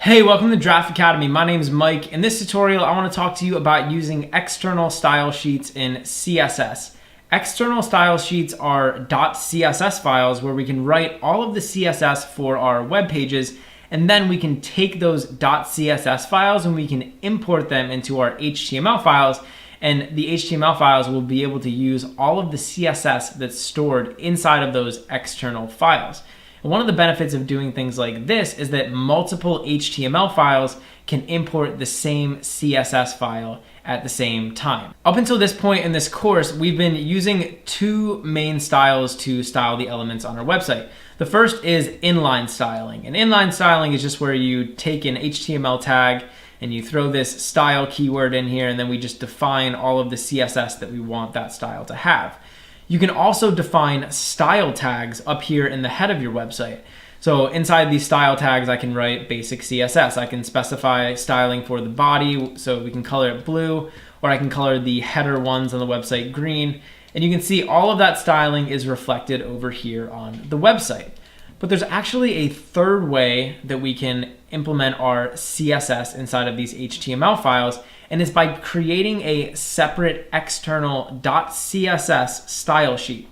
Hey, welcome to Draft Academy. My name is Mike. In this tutorial, I want to talk to you about using external style sheets in CSS. External style sheets are .css files where we can write all of the CSS for our web pages, and then we can take those .css files and we can import them into our HTML files, and the HTML files will be able to use all of the CSS that's stored inside of those external files. And one of the benefits of doing things like this is that multiple HTML files can import the same CSS file at the same time. Up until this point in this course, we've been using two main styles to style the elements on our website. The first is inline styling. And inline styling is just where you take an HTML tag and you throw this style keyword in here, and then we just define all of the CSS that we want that style to have. You can also define style tags up here in the head of your website. So inside these style tags, I can write basic CSS. I can specify styling for the body, so we can color it blue, or I can color the header ones on the website green. And you can see all of that styling is reflected over here on the website. But there's actually a third way that we can implement our CSS inside of these HTML files, and it's by creating a separate external .css style sheet.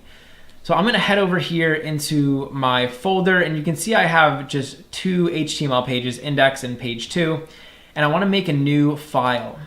So I'm going to head over here into my folder, and you can see I have just two HTML pages, index and page 2, and I want to make a new file.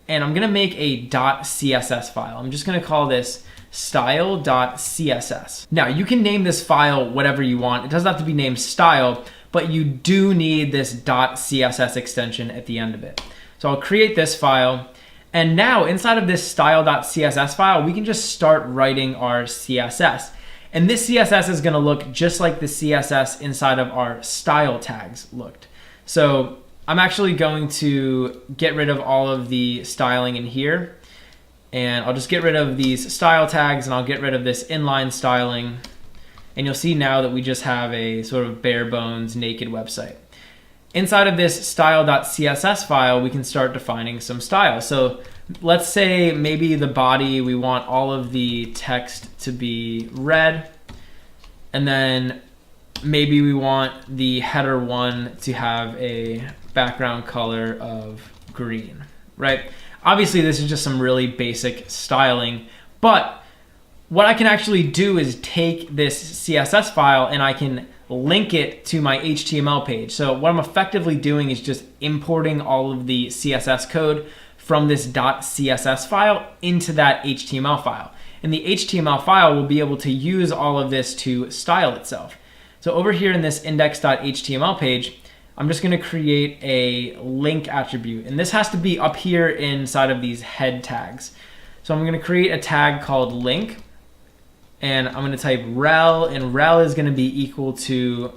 And I'm going to make a .css file. I'm just going to call this style.css. Now, you can name this file whatever you want. It doesn't have to be named style, but you do need this .css extension at the end of it. So I'll create this file, and now inside of this style.css file, we can just start writing our CSS. And this CSS is going to look just like the CSS inside of our style tags looked. So I'm actually going to get rid of all of the styling in here, and I'll just get rid of these style tags, and I'll get rid of this inline styling. And you'll see now that we just have a sort of bare bones naked website. Inside of this style.css file, we can start defining some style. So let's say maybe the body, we want all of the text to be red, and then maybe we want the header one to have a background color of green, right? Obviously, this is just some really basic styling, but what I can actually do is take this CSS file and I can link it to my HTML page. So what I'm effectively doing is just importing all of the CSS code from this .css file into that HTML file. And the HTML file will be able to use all of this to style itself. So over here in this index.html page, I'm just going to create a link attribute. And this has to be up here inside of these head tags. So I'm going to create a tag called link. And I'm going to type rel, and rel is going to be equal to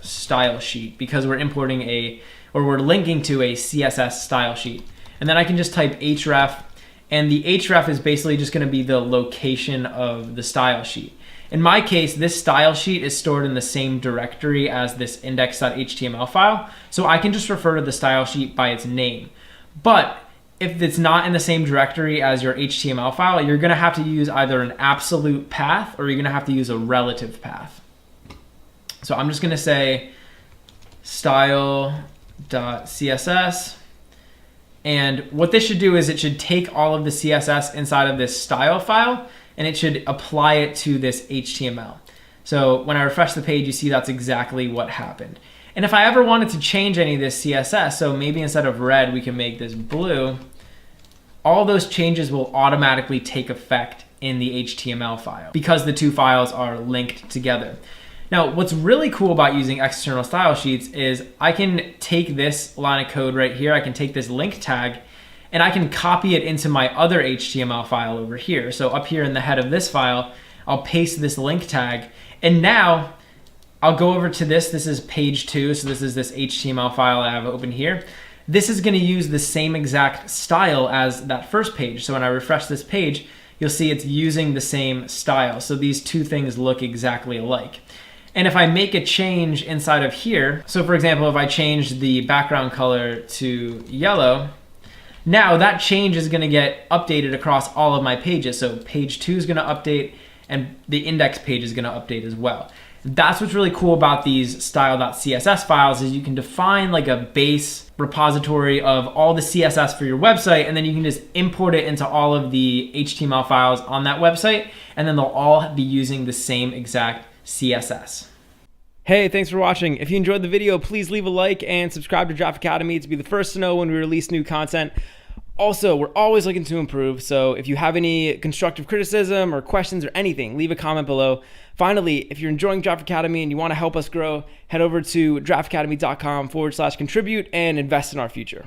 style sheet because we're importing we're linking to a CSS style sheet. And then I can just type href, and the href is basically just going to be the location of the style sheet. In my case, this style sheet is stored in the same directory as this index.html file, so I can just refer to the style sheet by its name. But if it's not in the same directory as your HTML file, you're going to have to use either an absolute path or you're going to have to use a relative path. So I'm just going to say style.css. And what this should do is it should take all of the CSS inside of this style file and it should apply it to this HTML. So when I refresh the page, you see that's exactly what happened. And if I ever wanted to change any of this CSS, so maybe instead of red, we can make this blue, all those changes will automatically take effect in the HTML file because the two files are linked together. Now, what's really cool about using external style sheets is I can take this line of code right here, I can take this link tag, and I can copy it into my other HTML file over here. So up here in the head of this file, I'll paste this link tag, and now I'll go over to this. This is page 2, so this is this HTML file I have open here. This is going to use the same exact style as that first page. So when I refresh this page, you'll see it's using the same style. So these two things look exactly alike. And if I make a change inside of here, so for example, if I change the background color to yellow, now that change is going to get updated across all of my pages. So page 2 is going to update, and the index page is going to update as well. That's what's really cool about these style.css files is you can define like a base repository of all the CSS for your website, and then you can just import it into all of the HTML files on that website, and then they'll all be using the same exact CSS. Hey, thanks for watching. If you enjoyed the video, please leave a like and subscribe to Draft Academy to be the first to know when we release new content. Also, we're always looking to improve, so if you have any constructive criticism or questions or anything, leave a comment below. Finally, if you're enjoying Draft Academy and you want to help us grow, head over to draftacademy.com/contribute and invest in our future.